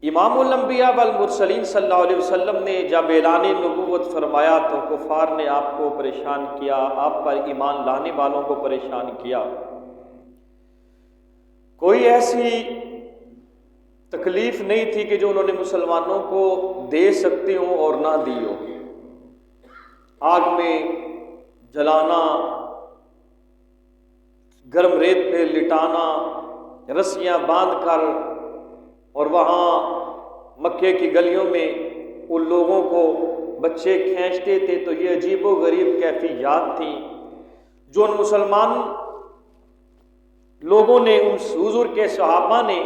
امام الانبیاء والمرسلین صلی اللہ علیہ وسلم نے جب اعلان نبوت فرمایا تو کفار نے آپ کو پریشان کیا، آپ پر ایمان لانے والوں کو پریشان کیا۔ کوئی ایسی تکلیف نہیں تھی کہ جو انہوں نے مسلمانوں کو دے سکتے ہوں اور نہ دی ہو۔ آگ میں جلانا، گرم ریت پہ لٹانا، رسیاں باندھ کر، اور وہاں مکے کی گلیوں میں ان لوگوں کو بچے کھینچتے تھے، تو یہ عجیب و غریب کیفیات تھیں جو ان مسلمان لوگوں نے، ان حضور کے صحابہ نے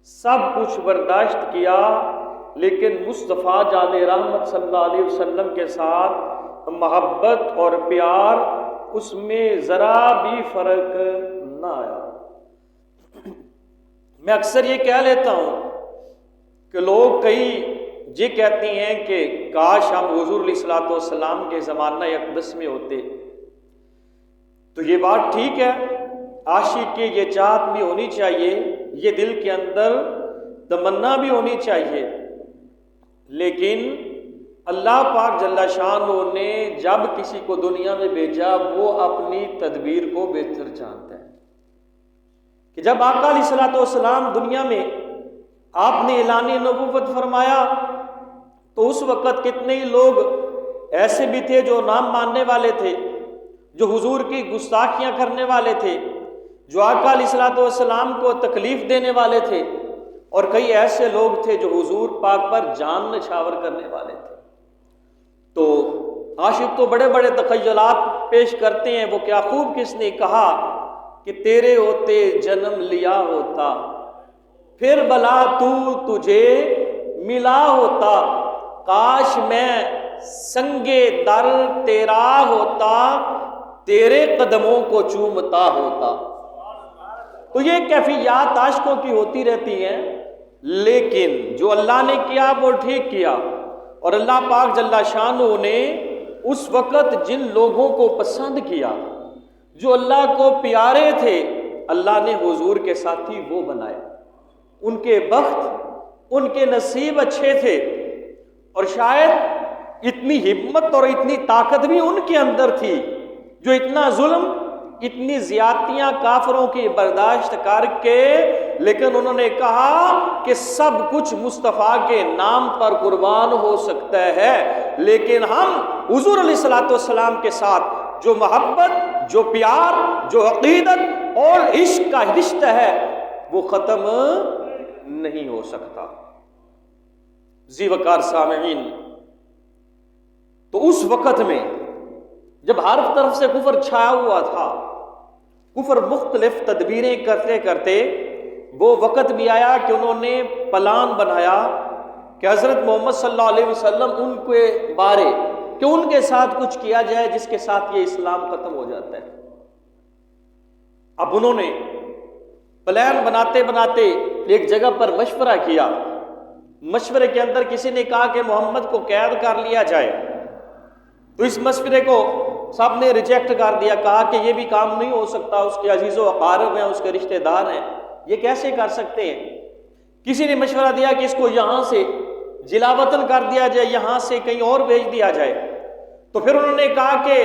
سب کچھ برداشت کیا، لیکن مصطفیٰ جان رحمت صلی اللہ علیہ وسلم کے ساتھ محبت اور پیار، اس میں ذرا بھی فرق نہ آیا۔ میں اکثر یہ کہہ لیتا ہوں کہ لوگ کئی یہ کہتے ہیں کہ کاش ہم حضور علیہ الصلوۃ والسلام کے زمانہ اقدس میں ہوتے، تو یہ بات ٹھیک ہے، عاشق کی یہ چاہت بھی ہونی چاہیے، یہ دل کے اندر تمنا بھی ہونی چاہیے، لیکن اللہ پاک جل شانہ نے جب کسی کو دنیا میں بھیجا وہ اپنی تدبیر کو بہتر جانتا ہے، کہ جب آقا علیہ الصلوۃ والسلام دنیا میں آپ نے اعلان نبوت فرمایا تو اس وقت کتنے ہی لوگ ایسے بھی تھے جو نام ماننے والے تھے، جو حضور کی گستاخیاں کرنے والے تھے، جو آقا علیہ الصلوۃ والسلام کو تکلیف دینے والے تھے، اور کئی ایسے لوگ تھے جو حضور پاک پر جان نچھاور کرنے والے تھے۔ تو عاشق تو بڑے بڑے تخیلات پیش کرتے ہیں، وہ کیا خوب کس نے کہا کہ تیرے ہوتے جنم لیا ہوتا، پھر بلا تجھے ملا ہوتا، کاش میں سنگے در تیرا ہوتا، تیرے قدموں کو چومتا ہوتا۔ تو یہ کیفیات عاشقوں کی ہوتی رہتی ہیں، لیکن جو اللہ نے کیا وہ ٹھیک کیا، اور اللہ پاک جل شانہ نے اس وقت جن لوگوں کو پسند کیا، جو اللہ کو پیارے تھے، اللہ نے حضور کے ساتھی وہ بنائے۔ ان کے بخت، ان کے نصیب اچھے تھے، اور شاید اتنی ہمت اور اتنی طاقت بھی ان کے اندر تھی جو اتنا ظلم، اتنی زیادتیاں کافروں کی برداشت کر کے، لیکن انہوں نے کہا کہ سب کچھ مصطفیٰ کے نام پر قربان ہو سکتا ہے، لیکن ہم حضور علیہ الصلوۃ والسلام کے ساتھ جو محبت، جو پیار، جو عقیدت اور عشق کا رشتہ ہے وہ ختم نہیں ہو سکتا۔ ذی وقار سامعین، تو اس وقت میں جب ہر طرف سے کفر چھایا ہوا تھا، کفر مختلف تدبیریں کرتے کرتے وہ وقت بھی آیا کہ انہوں نے پلان بنایا کہ حضرت محمد صلی اللہ علیہ وسلم ان کے بارے کہ ان کے ساتھ کچھ کیا جائے جس کے ساتھ یہ اسلام ختم ہو جاتا ہے۔ اب انہوں نے پلان بناتے بناتے ایک جگہ پر مشورہ کیا، مشورے کے اندر کسی نے کہا کہ محمد کو قید کر لیا جائے، تو اس مشورے کو سب نے ریجیکٹ کر دیا، کہا کہ یہ بھی کام نہیں ہو سکتا، اس کے عزیز و اقارب ہیں، اس کے رشتہ دار ہیں، یہ کیسے کر سکتے ہیں۔ کسی نے مشورہ دیا کہ اس کو یہاں سے جلا وطن کر دیا جائے، یہاں سے کہیں اور بھیج دیا جائے، تو پھر انہوں نے کہا کہ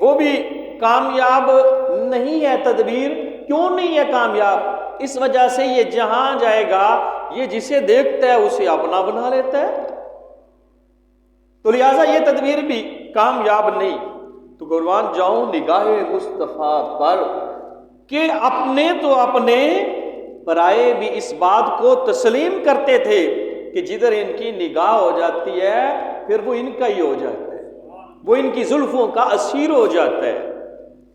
وہ بھی کامیاب نہیں ہے تدبیر۔ کیوں نہیں ہے کامیاب؟ اس وجہ سے یہ جہاں جائے گا یہ جسے دیکھتا ہے اسے اپنا بنا لیتا ہے، تو لہٰذا یہ تدبیر بھی کامیاب نہیں۔ تو قربان جاؤں نگاہ مصطفیٰ پر کہ اپنے تو اپنے، پرائے بھی اس بات کو تسلیم کرتے تھے کہ جدھر ان کی نگاہ ہو جاتی ہے پھر وہ ان کا ہی ہو جاتا ہے، وہ ان کی زلفوں کا اسیر ہو جاتا ہے،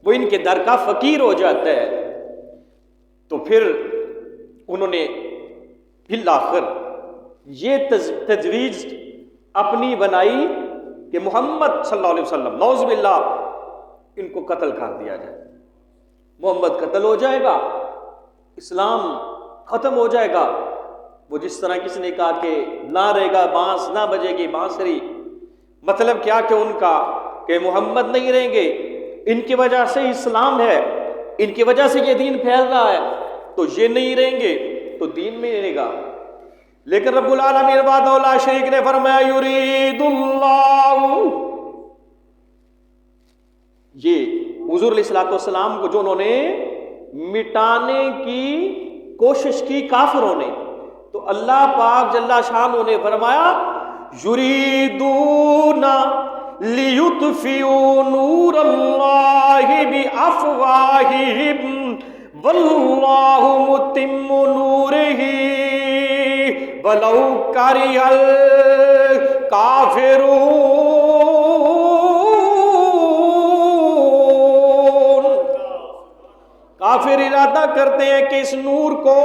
وہ ان کے در کا فقیر ہو جاتا ہے۔ تو پھر انہوں نے بالآخر یہ تجویز اپنی بنائی کہ محمد صلی اللہ علیہ وسلم نعوذ باللہ ان کو قتل کر دیا جائے۔ محمد قتل ہو جائے گا، اسلام ختم ہو جائے گا۔ وہ جس طرح کسی نے کہا کہ نہ رہے گا بانس، نہ بجے گی بانسری، مطلب کیا کہ ان کا کہ محمد نہیں رہیں گے، ان کی وجہ سے اسلام ہے، ان کی وجہ سے یہ دین پھیل رہا ہے، تو یہ نہیں رہیں گے تو دین میں رہے گا۔ لیکن رب العالمین وحدہ لا شریک نے فرمایا یرید اللہ، یہ حضور علیہ الصلوۃ والسلام کو جو انہوں نے مٹانے کی کوشش کی کافروں نے، تو اللہ پاک جل شانہ نے فرمایا یریدون لیطفئوا نور اللہ بافواہہم واللہ متم نورہ ولو کرہ الکافرون۔ کافر ارادہ کرتے ہیں کہ اس نور کو،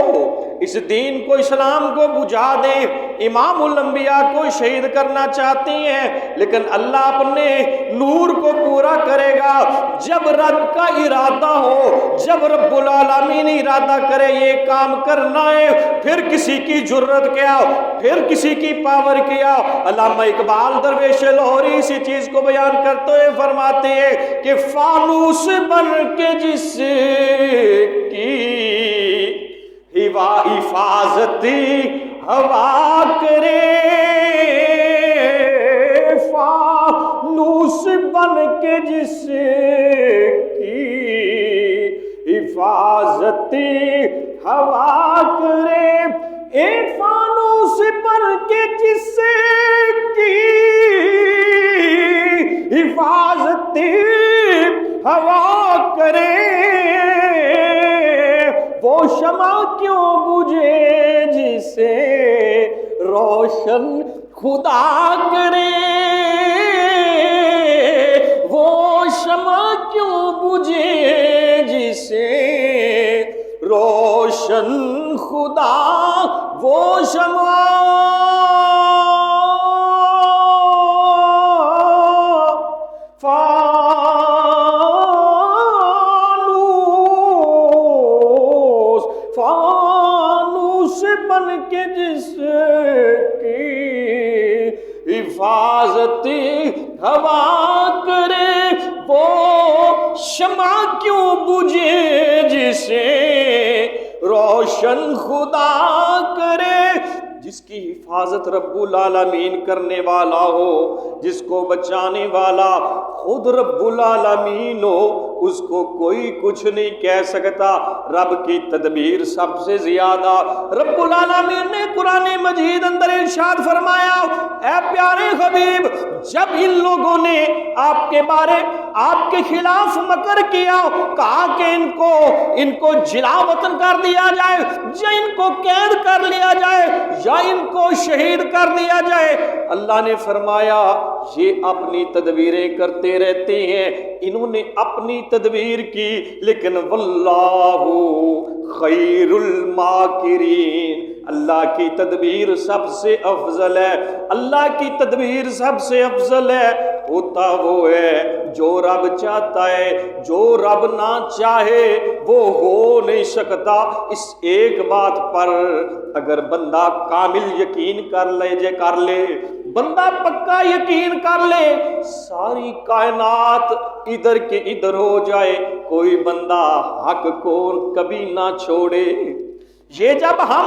اس دین کو، اسلام کو بجھا دیں، امام الانبیاء کو شہید کرنا چاہتے ہیں، لیکن اللہ اپنے نور کو پورا کرے گا جب رب کا ارادہ ہو، جب رب العالمین ارادہ کرے یہ کام کرنا ہے، پھر کسی کی جرت کیا، پھر کسی کی پاور کیا۔ علامہ اقبال درویش لاہوری اسی چیز کو بیان کرتے ہوئے فرماتے ہیں کہ فانوس بن کے جس کی حفاظتی ہوا کرے، فانوس بن کے جس کی حفاظتی ہوا کرے، اے فانوس بن کے جس کی حفاظتی ہوا کرے، وہ شمع کیوں بجھے جسے روشن خدا کرے، وہ شمع کیوں بجھے جسے روشن خدا، وہ شمع فانوس بن کے جس کی حفاظتی ہوا کرے، وہ شمع کیوں بجھے جسے روشن خدا کرے۔ جس کی حفاظت رب العالمین کرنے والا ہو، جس کو بچانے والا خود رب العالمین ہو، اس کو کوئی کچھ نہیں کہہ سکتا۔ رب کی تدبیر سب سے زیادہ رب العالمین نے قرآن مجید اندر ارشاد فرمایا، اے پیارے حبیب، جب ان لوگوں نے آپ کے بارے، آپ کے خلاف مکر کیا، کہا کہ ان کو جلا وطن کر دیا جائے، یا ان کو قید کر لیا جائے، یا ان کو شہید کر دیا جائے، اللہ نے فرمایا یہ اپنی تدبیریں کرتے رہتے ہیں، انہوں نے اپنی تدبیر کی، لیکن واللہ خیر الماکرین، اللہ کی تدبیر سب سے افضل ہے، اللہ کی تدبیر سب سے افضل ہے۔ ہوتا وہ ہے جو رب چاہتا ہے، جو رب نہ چاہے وہ ہو نہیں سکتا۔ اس ایک بات پر اگر بندہ کامل یقین کر لے، بندہ پکا یقین کر لے، ساری کائنات ادھر کے ادھر ہو جائے، کوئی بندہ حق کو کبھی نہ چھوڑے۔ یہ جب ہم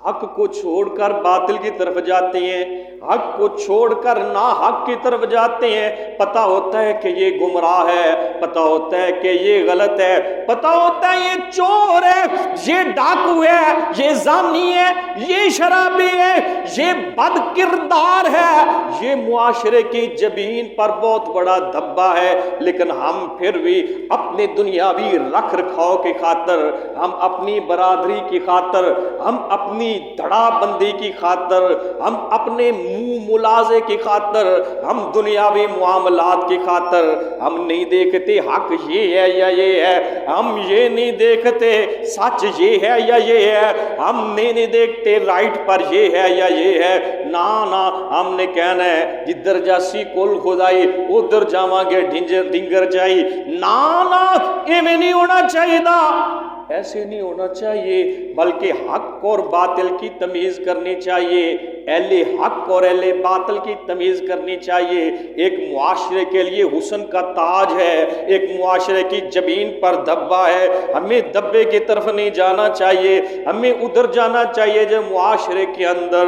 حق کو چھوڑ کر باطل کی طرف جاتے ہیں، حق کو چھوڑ کر نا حق کی طرف جاتے ہیں، پتہ ہوتا ہے کہ یہ گمراہ ہے، پتہ ہوتا ہے کہ یہ غلط ہے، پتہ ہوتا ہے یہ چور ہے، یہ ڈاکو ہے، یہ زانی ہے، یہ شرابی ہے، یہ بد کردار ہے، یہ معاشرے کی جبین پر بہت بڑا دھبا ہے، لیکن ہم پھر بھی اپنے دنیاوی رکھ رکھاؤ کی خاطر، ہم اپنی برادری کی خاطر، ہم اپنی دھڑا بندی کی خاطر، ہم اپنے منہ ملازے کی خاطر، ہم دنیاوی معاملات کی خاطر، ہم نہیں دیکھتے حق یہ ہے یا یہ ہے، ہم یہ نہیں دیکھتے سچ یہ ہے یا یہ ہے، ہم نہیں دیکھتے رائٹ پر یہ ہے یا یہ ہے، نا ہم نے کہنا ہے جدھر جاسی کل خدائی ادھر جاواں گے ڈنگر جائی، نا ایویں نہیں ہونا چاہیے، ایسے نہیں ہونا چاہیے، بلکہ حق اور باطل کی تمیز کرنی چاہیے۔ اہل حق اور اہل باطل کی تمیز کرنی چاہیے۔ ایک معاشرے کے لیے حسن کا تاج ہے، ایک معاشرے کی جبین پر دھبا ہے، ہمیں دھبے کی طرف نہیں جانا چاہیے، ہمیں ادھر جانا چاہیے جو معاشرے کے اندر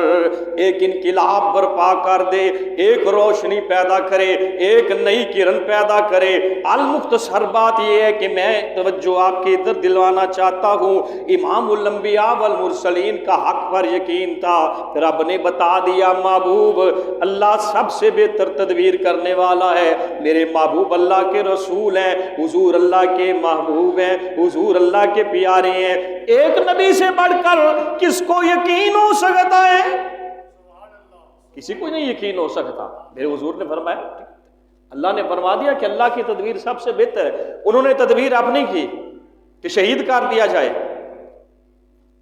ایک انقلاب برپا کر دے، ایک روشنی پیدا کرے، ایک نئی کرن پیدا کرے۔ المختصر بات یہ ہے کہ میں توجہ آپ کی ادھر دلوانا چاہتا ہوں، امام الانبیاء والمرسلین کا حق پر یقین تھا، رب نے بتا دیا محبوب اللہ سب سے بہتر تدبیر کرنے والا ہے، میرے محبوب اللہ کے رسول ہیں، حضور اللہ کے محبوب ہیں، حضور اللہ کے پیارے ہیں، ایک نبی سے بڑھ کر کس کو یقین ہو سکتا ہے؟ کسی کو نہیں یقین ہو سکتا۔ میرے حضور نے فرمایا، اللہ نے فرما دیا کہ اللہ کی تدبیر سب سے بہتر ہے، انہوں نے تدبیر اپنی کی کہ شہید کر دیا جائے،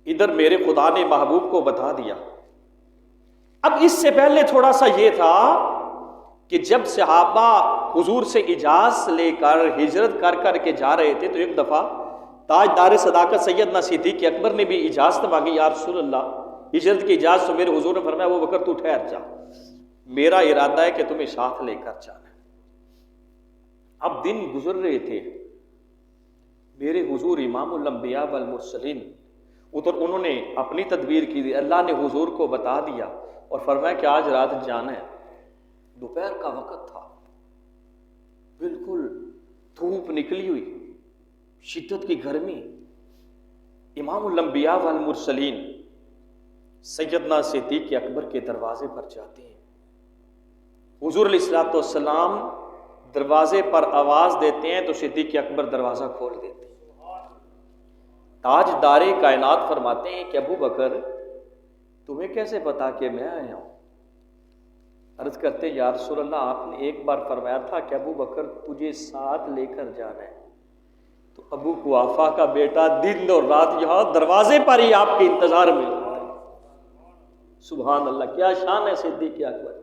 ادھر میرے خدا نے محبوب کو بتا دیا۔ اب اس سے پہلے تھوڑا سا یہ تھا کہ جب صحابہ حضور سے اجازت لے کر ہجرت کر کر کے جا رہے تھے تو ایک دفعہ تاجدار صداقت سیدنا صدیق اکبر نے بھی اجازت مانگی، یا رسول اللہ ہجرت کی اجازت، تو میرے حضور نے فرمایا وہ بکر تو ٹھہر جا، میرا ارادہ ہے کہ تمہیں ساتھ لے کر جانا ہے۔ اب دن گزر رہے تھے، میرے حضور امام الانبیاء والمرسلین ادھر انہوں نے اپنی تدبیر کی دی، اللہ نے حضور کو بتا دیا اور فرمایا کہ آج رات جانا ہے۔ دوپہر کا وقت تھا، بالکل دھوپ نکلی ہوئی، شدت کی گرمی۔ امام الانبیاء والمرسلین سیدنا صدیق اکبر کے دروازے پر جاتے ہیں، حضور علیہ الصلوۃ والسلام دروازے پر آواز دیتے ہیں تو صدیق اکبر دروازہ کھول دیتے ہیں۔ تاجدار کائنات فرماتے ہیں کہ ابو بکر تمہیں کیسے پتا کہ میں آیا ہوں؟ عرض کرتے ہیں یا رسول اللہ آپ نے ایک بار فرمایا تھا کہ ابو بکر تجھے ساتھ لے کر جانا ہے، تو ابو قحافہ کا بیٹا دن اور رات یہاں دروازے پر ہی آپ کے انتظار میں۔ سبحان اللہ، کیا شان ہے صدیق اکبر۔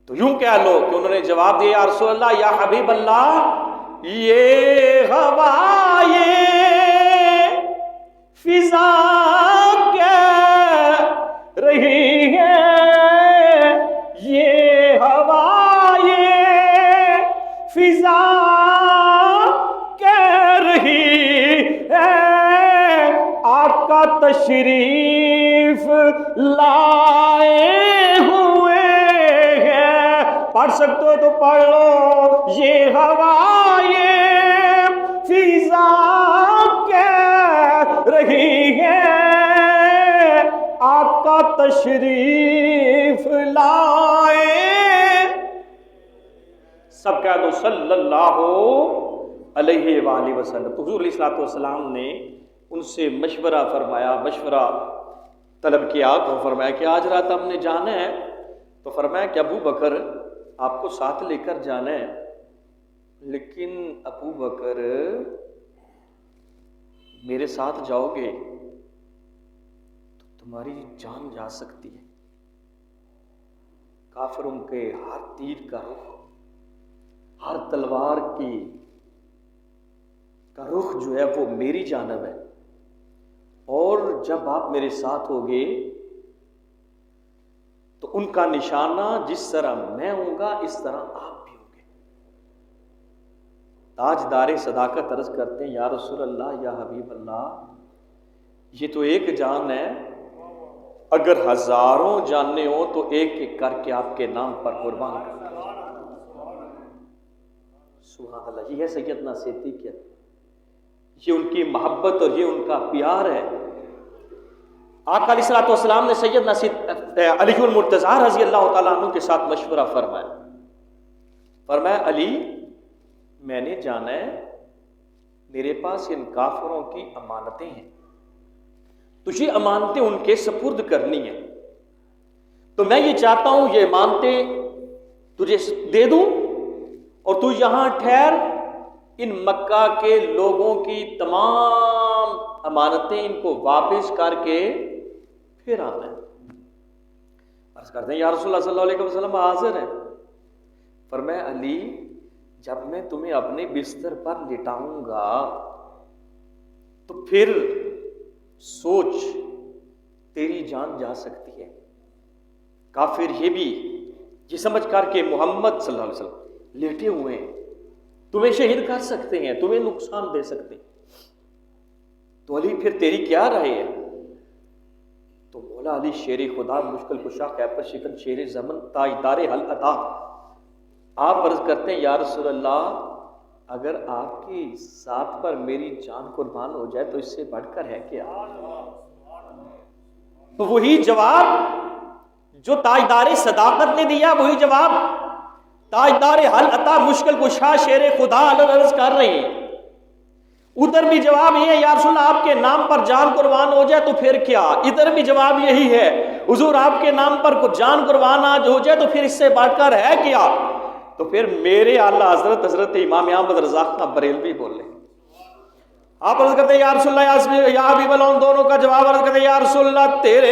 تو یوں کہہ لو کہ انہوں نے جواب دیا یا رسول اللہ یا حبیب اللہ یہ ہوا یہ فضا کہہ رہی ہے، یہ ہوا یہ فضا کہہ رہی ہے، آقا تشریف لائے ہوئے ہیں۔ پڑھ سکتے ہو تو پڑھ لو، یہ ہوا یہ فضا کہہ رہی ہے، آقا تشریف لائے۔ سب کہہ دو صلی اللہ علیہ وآلہ وسلم۔ تو حضور علیہ الصلوۃ والسلام نے ان سے مشورہ فرمایا، مشورہ طلب کیا تو فرمایا کہ آج رات ہم نے جانا ہے، تو فرمایا کہ ابو بکر آپ کو ساتھ لے کر جانا ہے، لیکن ابو بکر میرے ساتھ جاؤ گے تو تمہاری جان جا سکتی ہے، کافروں کے ہر تیر کا رخ، ہر تلوار کا رخ جو ہے وہ میری جانب ہے، اور جب آپ میرے ساتھ ہوگے تو ان کا نشانہ جس طرح میں ہوں گا اس طرح آپ بھی ہوں گے۔ تاجدار صداقت عرض کرتے ہیں یا رسول اللہ یا حبیب اللہ یہ تو ایک جان ہے، اگر ہزاروں جاننے ہوں تو ایک ایک کر کے آپ کے نام پر قربان کر دیں۔ سبحان اللہ، یہ ہے سیدنا صدیق، یہ ان کی محبت اور یہ ان کا پیار ہے۔ آقا علیہ الصلوۃ والسلام نے سیدنا علی المرتضیٰ رضی اللہ تعالیٰ عنہ کے ساتھ مشورہ فرمایا، فرمایا علی میں نے جانا ہے، میرے پاس ان کافروں کی امانتیں ہیں، تجھے امانتیں ان کے سپرد کرنی ہیں، تو میں یہ چاہتا ہوں یہ امانتیں تجھے دے دوں اور تو یہاں ٹھہر، ان مکہ کے لوگوں کی تمام امانتیں ان کو واپس کر کے پھر آنا ہے۔ عرض کرتے ہیں یا رسول اللہ صلی اللہ علیہ وسلم حاضر ہے، فرمایا علی جب میں تمہیں اپنے بستر پر لٹاؤں گا تو پھر سوچ تیری جان جا سکتی ہے، کافر یہ بھی یہ سمجھ کر کہ محمد صلی اللہ علیہ وسلم لیٹے ہوئے ہیں، تمہیں شہید کر سکتے ہیں، تمہیں نقصان دے سکتے ہیں، تو علی پھر تیری کیا رائے ہے؟ تو مولا علی شیر خدا، مشکل کشا، خیبر شکن، شیر زمن، تاجدار حل عطا، آپ عرض کرتے ہیں یا رسول اللہ اگر آپ کی ذات پر میری جان قربان ہو جائے تو اس سے بڑھ کر ہے کیا؟ تو وہی جواب جو تاجدار صداقت نے دیا، وہی جواب تاجدار حل عطا، مشکل کشا، شیر خدا عرض کر رہے ہیں۔ ادھر بھی جواب یہ ہے یا رسول اللہ آپ کے نام پر جان قربان ہو جائے تو پھر کیا؟ ادھر بھی جواب یہی ہے حضور آپ کے نام پر جان قربان آج ہو جائے تو پھر اس سے بڑھ کر ہے کیا؟ تو پھر میرے اعلیٰ حضرت امام احمد رضا خان بریلوی بولے، آپ عرض کرتے ہیں یا رسول اللہ یا حبیب اللہ، ان دونوں کا جواب عرض کرتے ہیں یا رسول اللہ تیرے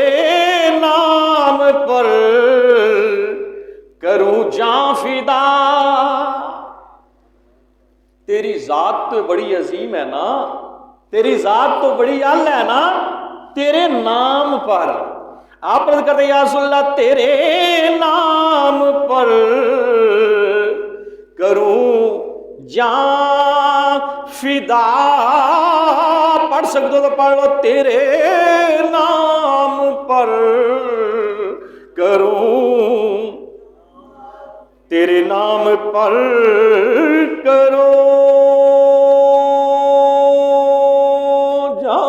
نام پر کروں جان فدا، تیری ذات تو بڑی عظیم ہے نا، تیری ذات تو بڑی اعلی ہے نا، تیرے نام پر آپ عرض کرتے ہیں یا رسول اللہ تیرے نام پر کروں جان فدا، پڑھ سکتے تو پڑھ لو، تیرے نام پر کروں، تیرے نام پر کرو جا،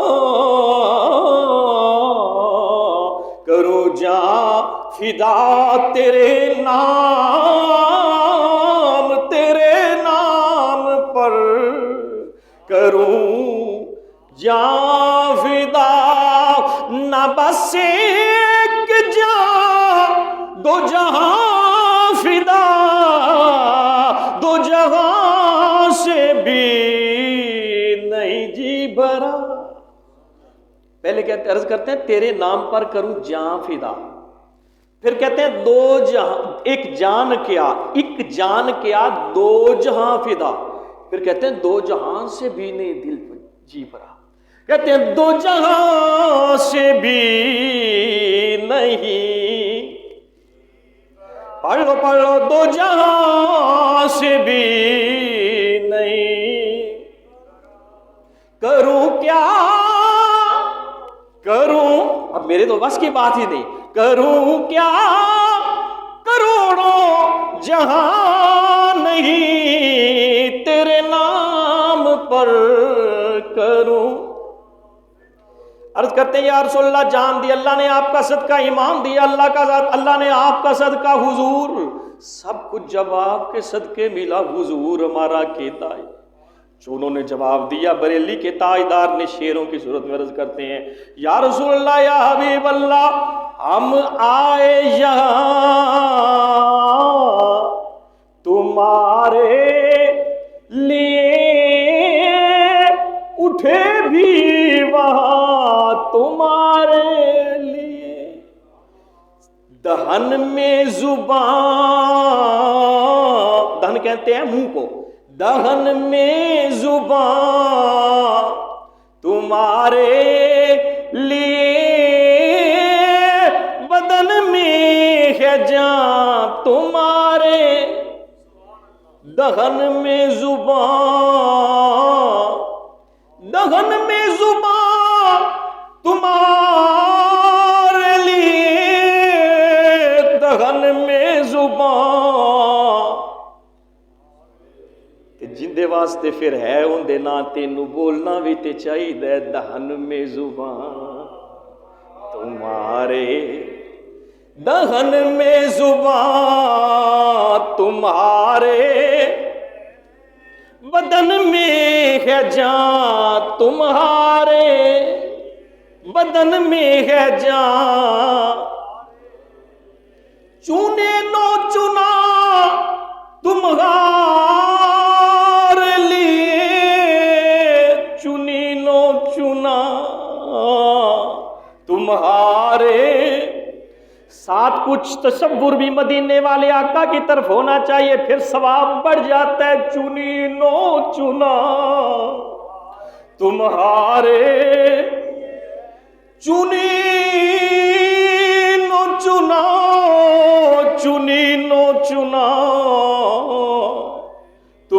کرو جا فدا، تیرے نام پر کروں جا فدا، نہ بس ایک جان دو جہاں فدا، دو جہاں سے بھی نہیں جی بھرا۔ پہلے کہتے عرض کرتے ہیں تیرے نام پر کروں جان فدا، پھر کہتے ہیں دو جہاں، ایک جان کیا دو جہاں فدا، پھر کہتے ہیں دو جہاں سے بھی نہیں دل جی بھرا، کہتے ہیں دو جہاں سے بھی نہیں، پڑھ لو دو جہاں سے بھی نہیں، کروں کیا کروں، اب میرے تو بس کی بات ہی نہیں، کروں کیا کروڑوں جہاں نہیں، تیرے نام پر کروں۔ عرض کرتے ہیں یا رسول اللہ جان دی اللہ نے آپ کا صدقہ، ایمان دیا اللہ کا ذات، اللہ نے آپ کا صدقہ، حضور سب کچھ جب آپ کے صدقے ملا حضور ہمارا کہتا ہے، جو انہوں نے جواب دیا بریلی کے تاجدار نے شیروں کی صورت میں عرض کرتے ہیں یا رسول اللہ یا حبیب اللہ ہم آئے یہاں تمہارے لیے، اٹھے بھی وہاں تمہارے لیے، دہن میں زبان، دہن کہتے ہیں منہ کو، دہن میں زبان تمہارے لیے، بدن میں ہے جان تمہارے، دہن میں زبان، دہن میں زبان تمہارے لیے، دہن میں زبان، جندے واسطے پھر ہے اندے نا تینو بولنا بھی تے چاہیے، دہن میں زبان تمہارے، دہن میں زبان تمہارے، بدن میں ہے جان تمہارے، بدن میں ہے جان، چونے نو چنا تمہارے لیے، چنی نو چنا تمہارے، ساتھ کچھ تصور بھی مدینے والے آقا کی طرف ہونا چاہیے، پھر ثواب بڑھ جاتا ہے، چنی نو چنا تمہارے، چنی نو چنا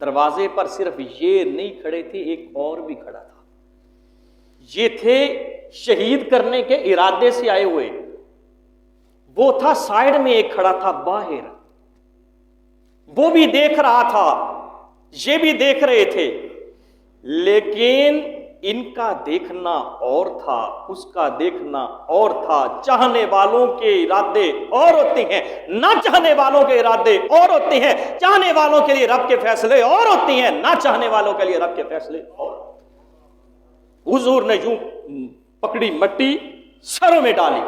دروازے پر صرف یہ نہیں کھڑے تھے، ایک اور بھی کھڑا تھا. یہ تھے شہید کرنے کے ارادے سے آئے ہوئے. وہ تھا سائیڈ میں، ایک کھڑا تھا باہر. وہ بھی دیکھ رہا تھا، یہ بھی دیکھ رہے تھے، لیکن ان کا دیکھنا اور تھا، اس کا دیکھنا اور تھا. چاہنے والوں کے ارادے اور ہوتے ہیں، نہ چاہنے والوں کے ارادے اور ہوتے ہیں. چاہنے والوں کے لیے رب کے فیصلے اور ہوتے ہیں، نہ چاہنے والوں کے لیے رب کے فیصلے اور. حضور نے یوں پکڑی مٹی، سر میں ڈالی.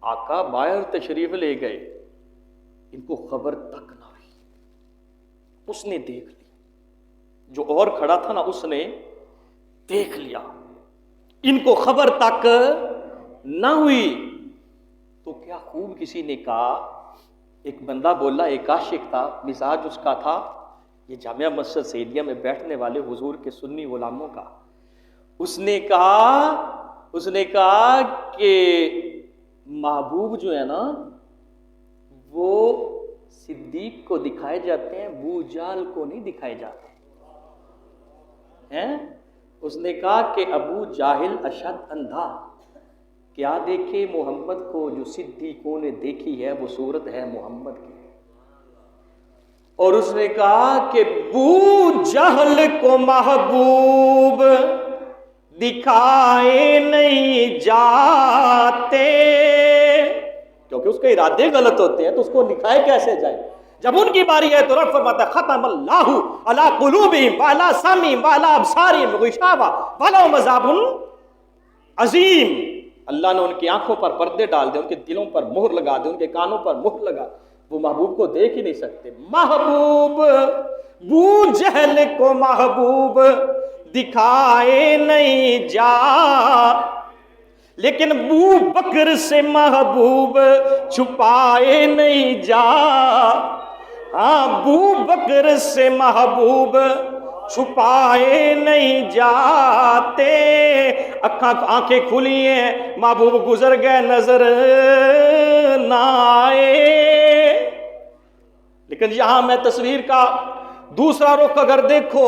آقا باہر تشریف لے گئے، ان کو خبر تک نہ ہوئی. اس نے دیکھ لی، جو اور کھڑا تھا نا اس نے دیکھ لیا، ان کو خبر تک نہ ہوئی. تو کیا خوب کسی نے کہا، ایک بندہ بولا، ایک عاشق تھا، مزاج اس کا تھا یہ جامعہ مسجد سعیدیہ میں بیٹھنے والے حضور کے سنی غلاموں کا. اس نے کہا کہ محبوب جو ہے نا وہ صدیق کو دکھائے جاتے ہیں، ابو جہل کو نہیں دکھائے جاتے ہیں. اس نے کہا کہ ابو جاہل اشد اندھا، کیا دیکھے محمد کو، جو صدیقوں نے دیکھی ہے وہ صورت ہے محمد کی. اور اس نے کہا کہ ابو جہل کو محبوب دکھائے نہیں جاتے، کیونکہ اس کے ارادے غلط ہوتے ہیں تو اس کو دکھائے کیسے جائے. جب ان کی باری ہے تو رب فرماتا ہے ختم اللہ علی قلوبہم وعلی سمعہم وعلی ابصارہم غشاوہ ولہم عذاب عظیم. اللہ نے ان کی آنکھوں پر پردے ڈال دے، ان کے دلوں پر مہر لگا دے، ان کے کانوں پر مہر لگا. وہ محبوب کو دیکھ ہی نہیں سکتے. محبوب ابو جہل کو محبوب دکھائے نہیں جا، لیکن ابو بکر سے محبوب چھپائے نہیں جا. ابو بکر سے محبوب چھپائے نہیں جاتے. آنکھیں کھلی ہیں، محبوب گزر گئے نظر نہ آئے. لیکن یہاں میں تصویر کا دوسرا رخ اگر دیکھو،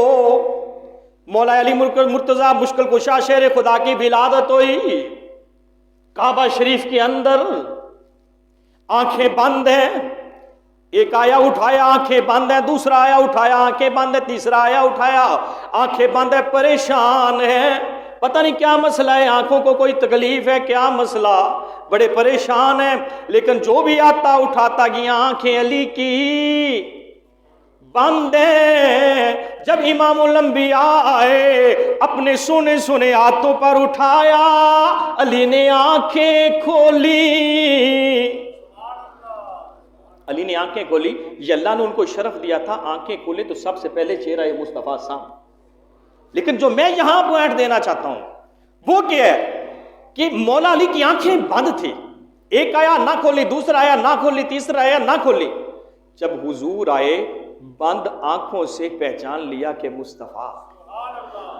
مولا علی مرتضیٰ مشکل کشا شیر خدا کی ولادت ہوئی، کعبہ شریف کے اندر آنکھیں بند ہیں. ایک آیا اٹھایا آنکھیں بند ہیں، دوسرا آیا اٹھایا آنکھیں بند ہیں، تیسرا آیا اٹھایا آنکھیں بند ہے. پریشان ہے، پتہ نہیں کیا مسئلہ ہے، آنکھوں کو کوئی تکلیف ہے، کیا مسئلہ، بڑے پریشان ہیں. لیکن جو بھی آتا اٹھاتا گیا آنکھیں علی کی بند ہیں. جب امام الانبیاء آئے اپنے سونے ہاتھوں پر اٹھایا، علی نے آنکھیں کھولی. علی نے آنکھیں کھولی. یہ اللہ نے ان کو شرف دیا تھا، آنکھیں کھولے تو سب سے پہلے چہرہ مصطفیٰ سامنے. لیکن جو میں یہاں پوائنٹ دینا چاہتا ہوں وہ کیا ہے کہ مولا علی کی آنکھیں بند تھی. ایک آیا نہ کھولی، دوسرا آیا نہ کھولی، تیسرا آیا نہ کھولی. جب حضور آئے بند آنکھوں سے پہچان لیا کہ مصطفیٰ.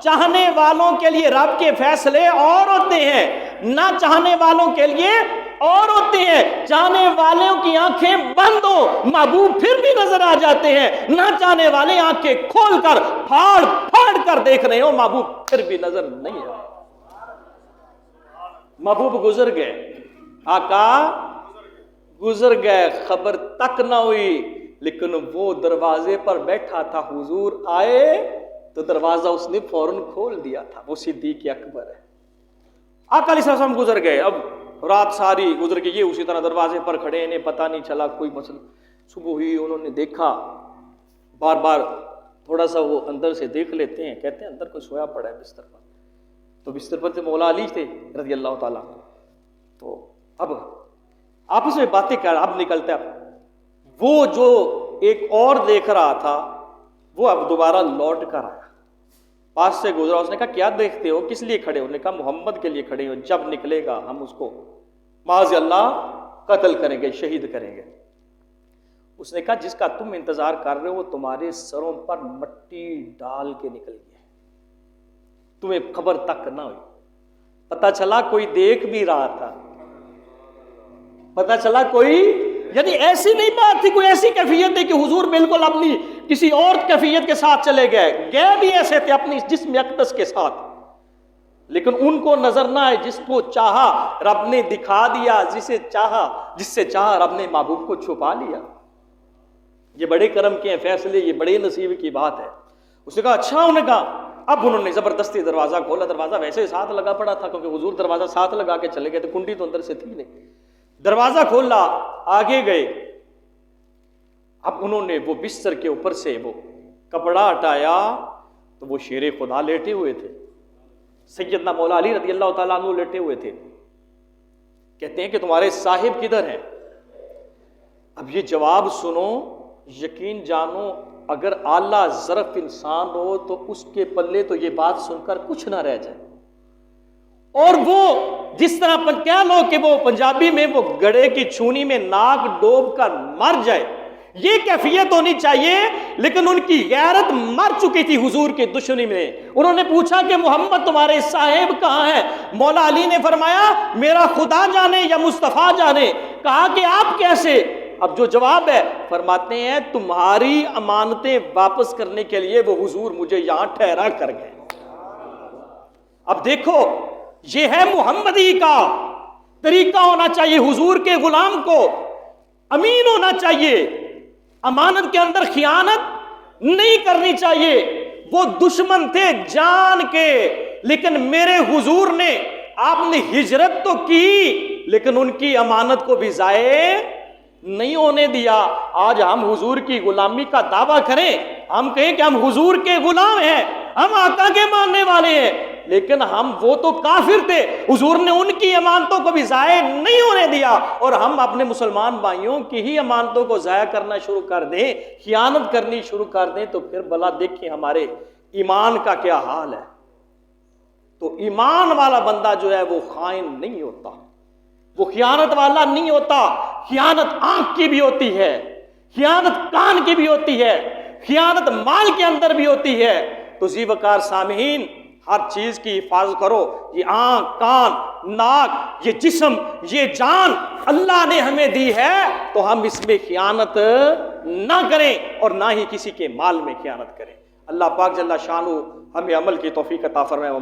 چاہنے والوں کے لیے رب کے فیصلے اور ہوتے ہیں، نہ چاہنے والوں کے لیے اور ہوتے ہیں. چاہنے والوں کی آنکھیں بند ہو، محبوب پھر بھی نظر آ جاتے ہیں. نہ چاہنے والے آنکھیں کھول کر پھاڑ پھاڑ کر دیکھ رہے ہو، محبوب پھر بھی نظر نہیں آ. محبوب گزر گئے، آقا گزر گئے، خبر تک نہ ہوئی. لیکن وہ دروازے پر بیٹھا تھا، حضور آئے تو دروازہ اس نے فوراً کھول دیا تھا. وہ صدیق اکبر ہے. آقا علیہ السلام گزر گئے، اب رات ساری گزر گئی، یہ اسی طرح دروازے پر کھڑے، انہیں پتہ نہیں چلا کوئی مسئلہ. صبح ہوئی، انہوں نے دیکھا، بار بار تھوڑا سا وہ اندر سے دیکھ لیتے ہیں، کہتے ہیں اندر کوئی سویا پڑا ہے بستر پر. تو بستر پر سے مولا علی تھے رضی اللہ تعالیٰ. تو اب آپس میں باتیں کر، اب نکلتے اب وہ جو ایک اور دیکھ رہا تھا وہ اب دوبارہ لوٹ کر آیا، پاس سے گزرا. اس نے کہا کیا دیکھتے ہو، کس لیے کھڑے ہو؟ نے کہا محمد کے لیے کھڑے ہو، جب نکلے گا ہم اس کو معاذ اللہ قتل کریں گے، شہید کریں گے. اس نے کہا جس کا تم انتظار کر رہے ہو وہ تمہارے سروں پر مٹی ڈال کے نکل گیا، تمہیں خبر تک نہ ہوئی. پتہ چلا کوئی دیکھ بھی رہا تھا، پتہ چلا کوئی، یعنی ایسی نہیں بات تھی، کوئی ایسی کیفیت تھی کہ حضور بالکل اپنی کسی اور کیفیت کے ساتھ چلے گئے بھی ایسے تھے اپنی جسم اقدس کے ساتھ، لیکن ان کو نظر نہ آئے، جس کو چاہا رب نے دکھا دیا، جس سے چاہا رب نے محبوب کو چھپا لیا۔ یہ بڑے کرم کے ہیں فیصلے، یہ بڑے نصیب کی بات ہے۔ اس نے کہا اچھا، انہوں نے کہا اب انہوں نے زبردستی دروازہ کھولا، دروازہ ویسے ساتھ لگا پڑا تھا کیونکہ حضور دروازہ ساتھ لگا کے چلے گئے تھے، کنڈی تو اندر سے تھی نہیں، دروازہ کھولا، آگے گئے۔ اب انہوں نے وہ بستر کے اوپر سے وہ کپڑا ہٹایا تو وہ شیر خدا لیٹے ہوئے تھے، سیدنا مولا علی رضی اللہ تعالیٰ عنہ لیٹے ہوئے تھے۔ کہتے ہیں کہ تمہارے صاحب کدھر ہیں؟ اب یہ جواب سنو، یقین جانو اگر اعلیٰ ظرف انسان ہو تو اس کے پلے تو یہ بات سن کر کچھ نہ رہ جائے، اور وہ جس طرح کہہ لو کہ وہ پنجابی میں وہ گڑے کی چھونی میں ناک ڈوب کر مر جائے، یہ کیفیت ہونی چاہیے۔ لیکن ان کی غیرت مر چکی تھی حضور کی دشمنی میں۔ انہوں نے پوچھا کہ محمد تمہارے صاحب کہاں ہیں؟ مولا علی نے فرمایا میرا خدا جانے یا مصطفیٰ جانے۔ کہا کہ آپ کیسے؟ اب جو جواب ہے فرماتے ہیں تمہاری امانتیں واپس کرنے کے لیے وہ حضور مجھے یہاں ٹھہرا کر گئے۔ اب دیکھو یہ ہے محمدی کا طریقہ ہونا چاہیے، حضور کے غلام کو امین ہونا چاہیے، امانت کے اندر خیانت نہیں کرنی چاہیے۔ وہ دشمن تھے جان کے، لیکن میرے حضور نے، آپ نے ہجرت تو کی لیکن ان کی امانت کو بھی ضائع نہیں ہونے دیا۔ آج ہم حضور کی غلامی کا دعویٰ کریں، ہم کہیں کہ ہم حضور کے غلام ہیں، ہم آقا کے ماننے والے ہیں، لیکن وہ تو کافر تھے، حضور نے ان کی امانتوں کو بھی ضائع نہیں ہونے دیا، اور ہم اپنے مسلمان بھائیوں کی ہی امانتوں کو ضائع کرنا شروع کر دیں، خیانت کرنی شروع کر دیں، تو پھر بھلا دیکھیں ہمارے ایمان کا کیا حال ہے۔ تو ایمان والا بندہ جو ہے وہ خائن نہیں ہوتا، وہ خیانت والا نہیں ہوتا۔ خیانت آنکھ کی بھی ہوتی ہے، خیانت کان کی بھی ہوتی ہے، خیانت مال کے اندر بھی ہوتی ہے۔ تو ذی وقار سامعین، ہر چیز کی حفاظت کرو۔ یہ آنکھ، کان، ناک، یہ جسم، یہ جان اللہ نے ہمیں دی ہے، تو ہم اس میں خیانت نہ کریں اور نہ ہی کسی کے مال میں خیانت کریں۔ اللہ پاک جل شانہ ہمیں عمل کی توفیق عطا فرمائے۔